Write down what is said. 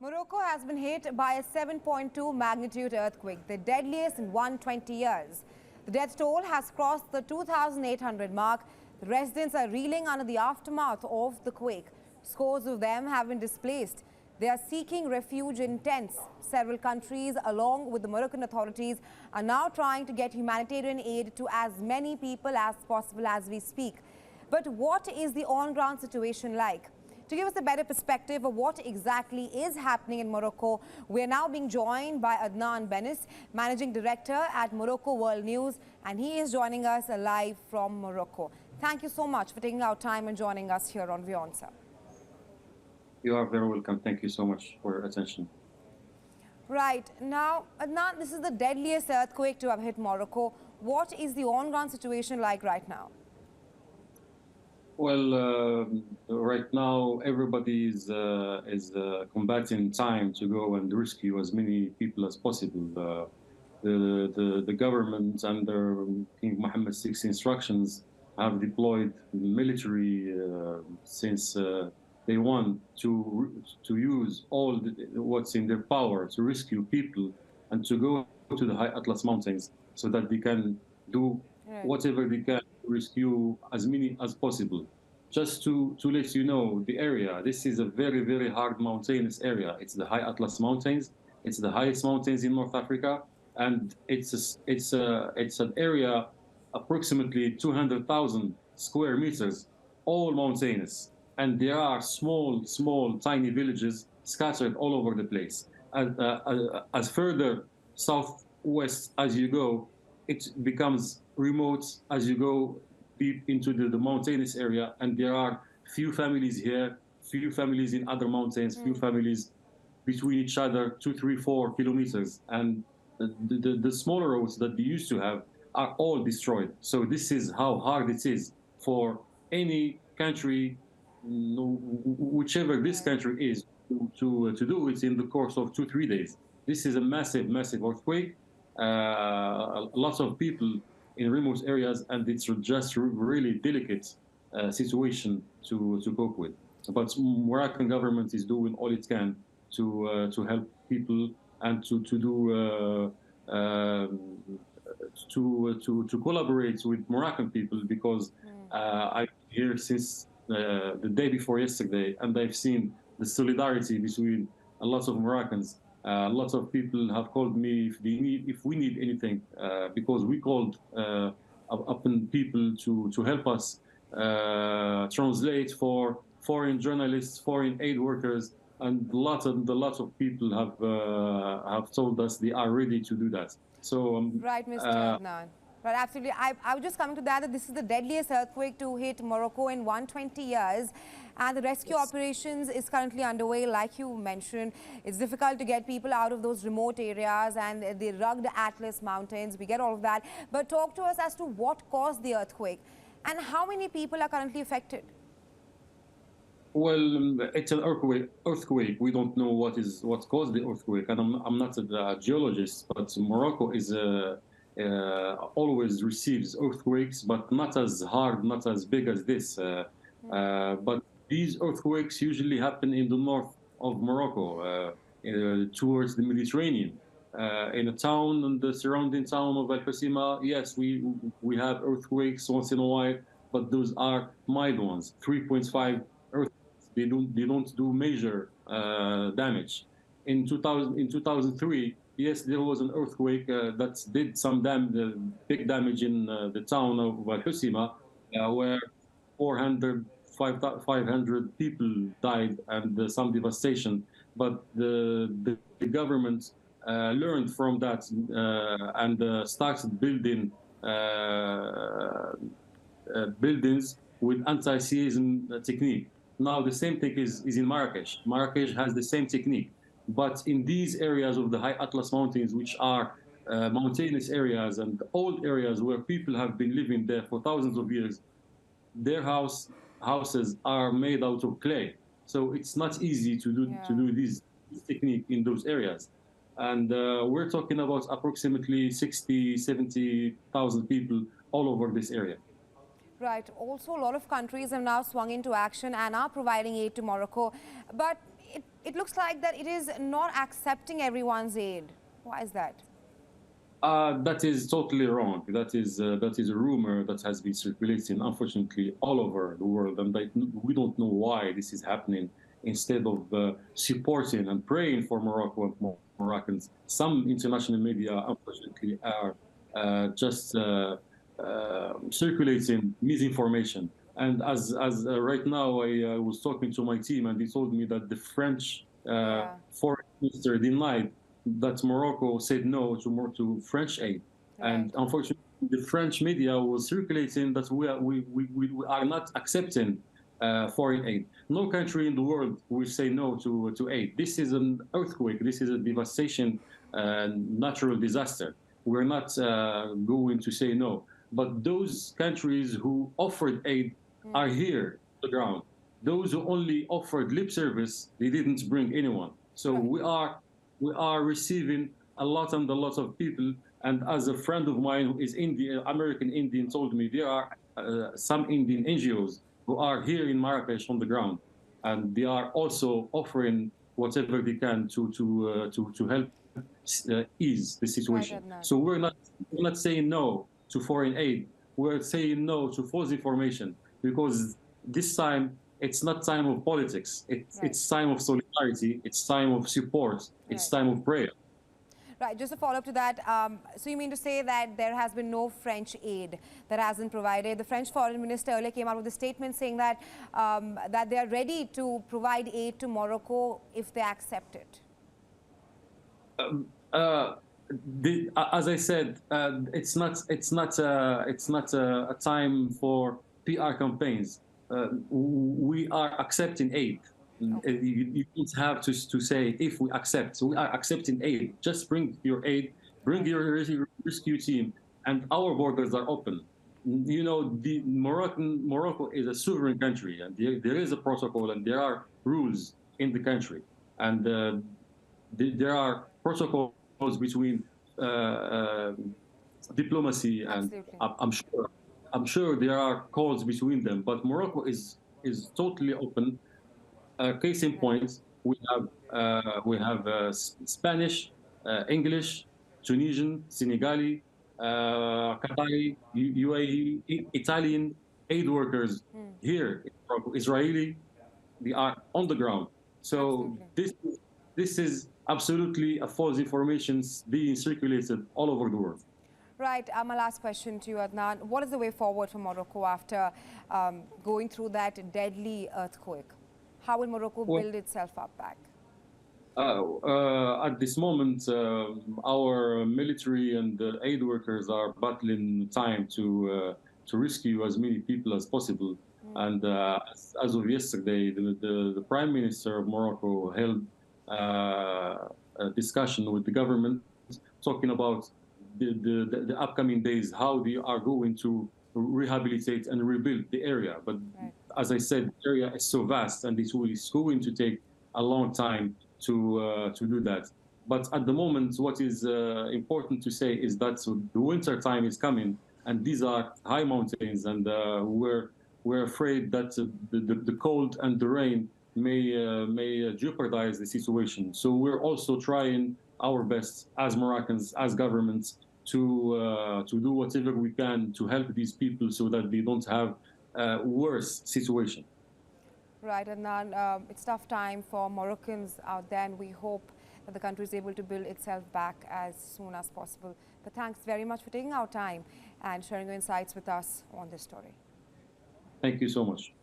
Morocco has been hit by a 7.2 magnitude earthquake, the deadliest in 120 years. The death toll has crossed the 2,800 mark. The residents are reeling under the aftermath of the quake. Scores of them have been displaced. They are seeking refuge in tents. Several countries, along with the Moroccan authorities, are now trying to get humanitarian aid to as many people as possible as we speak. But what is the on-ground situation like? To give us a better perspective of what exactly is happening in Morocco, we are now being joined by Adnan Benis, Managing Director at Morocco World News, and he is joining us live from Morocco. Thank you so much for taking our time and joining us here on WION, sir. You are very welcome. Thank you so much for your attention. Right. Now, Adnan, this is the deadliest earthquake to have hit Morocco. What is the on-ground situation like right now? Well, right now everybody is combating time to go and rescue as many people as possible. The government under King Mohammed VI instructions have deployed military since they want to use all what's in their power to rescue people and to go to the High Atlas Mountains so that they can do whatever they can to rescue as many as possible. Just to let you know the area, this is a very, very hard mountainous area. It's the High Atlas Mountains. It's the highest mountains in North Africa, and it's an area approximately 200,000 square meters, all mountainous. And there are small, tiny villages scattered all over the place. As further southwest as you go, it becomes remote as you go deep into the mountainous area, and there are few families here, few families in other mountains, few families between each other, 2, 3, 4 kilometers. And the smaller roads that they used to have are all destroyed. So this is how hard it is for any country, whichever this country is, to do it in the course of 2, 3 days. This is a massive earthquake. Lots of people in remote areas, and it's just really delicate situation to cope with. But Moroccan government is doing all it can to help people and to collaborate with Moroccan people, because I'm here since the day before yesterday, and I've seen the solidarity between a lot of Moroccans. Lots of people have called me if we need anything, because we called upon people to help us translate for foreign journalists, foreign aid workers, and lots of people have told us they are ready to do that. So right, Mr. Adnan. Right, absolutely. I was just coming to that this is the deadliest earthquake to hit Morocco in 120 years. And the rescue operations is currently underway, like you mentioned. It's difficult to get people out of those remote areas and the rugged Atlas Mountains. We get all of that. But talk to us as to what caused the earthquake and how many people are currently affected. Well, it's an earthquake. We don't know what caused the earthquake, and I'm not a geologist, but Morocco is always receives earthquakes, but not as hard, not as big as this. But these earthquakes usually happen in the north of Morocco, towards the Mediterranean. In a town, in the surrounding town of Al Hoceima, yes, we have earthquakes once in a while, but those are mild ones, 3.5 earthquakes. They don't do major damage. In 2003, yes, there was an earthquake that did some big damage in the town of Al Hoceima, where 500 people died and some devastation. But the government learned from that and started building buildings with anti-seism technique. Now the same thing is in Marrakesh. Marrakesh has the same technique. But in these areas of the High Atlas Mountains, which are mountainous areas and old areas where people have been living there for thousands of years, their houses are made out of clay. So it's not easy to do this technique in those areas. And we're talking about approximately 60, 70,000 people all over this area. Right. Also, a lot of countries have now swung into action and are providing aid to Morocco. But it looks like that it is not accepting everyone's aid. Why is that? That is totally wrong. That is a rumor that has been circulating, unfortunately, all over the world, and we don't know why this is happening. Instead of supporting and praying for Morocco and Moroccans, some international media, unfortunately, are just circulating misinformation. And as right now, I was talking to my team, and they told me that the French foreign minister denied that Morocco said no to French aid. Right. And unfortunately, the French media was circulating that we are not accepting foreign aid. No country in the world will say no to aid. This is an earthquake. This is a devastation, natural disaster. We're not going to say no. But those countries who offered aid are here on the ground. Those who only offered lip service, they didn't bring anyone. So we are receiving a lot and a lot of people. And as a friend of mine who is American Indian told me, there are some Indian NGOs who are here in Marrakesh on the ground, and they are also offering whatever they can to help ease the situation. So we're not saying no to foreign aid. We're saying no to false information, because this time it's not time of politics. It's time of solidarity. It's time of support. It's time of prayer. Right, just a follow-up to that. So you mean to say that there has been no French aid that hasn't provided? The French foreign minister earlier came out with a statement saying that that they are ready to provide aid to Morocco if they accept it. As I said, it's not a time for PR campaigns. We are accepting aid. Okay. You don't have to say if we accept. We are accepting aid. Just bring your aid, bring your rescue team, and our borders are open. You know, Morocco is a sovereign country, and there is a protocol and there are rules in the country, and there are protocols between diplomacy, and I'm sure there are calls between them. But Morocco is totally open. Case in point, we have Spanish, English, Tunisian, Senegali, Qatari, UAE, Italian aid workers here in Morocco, Israeli. They are on the ground. So this is absolutely a false information being circulated all over the world. Right. My last question to you, Adnan. What is the way forward for Morocco after going through that deadly earthquake? How will Morocco build itself up back? At this moment, our military and aid workers are battling time to rescue as many people as possible. And as of yesterday, the Prime Minister of Morocco held a discussion with the government, talking about the upcoming days, how they are going to rehabilitate and rebuild the area. But as I said, the area is so vast, and it's going to take a long time to do that. But at the moment, what is important to say is that the winter time is coming, and these are high mountains, and we're afraid that the cold and the rain may jeopardize the situation. So we're also trying our best as Moroccans, as governments, to do whatever we can to help these people so that they don't have a worse situation. Right, Adnan, it's tough time for Moroccans out there, and we hope that the country is able to build itself back as soon as possible. But thanks very much for taking our time and sharing your insights with us on this story. Thank you so much.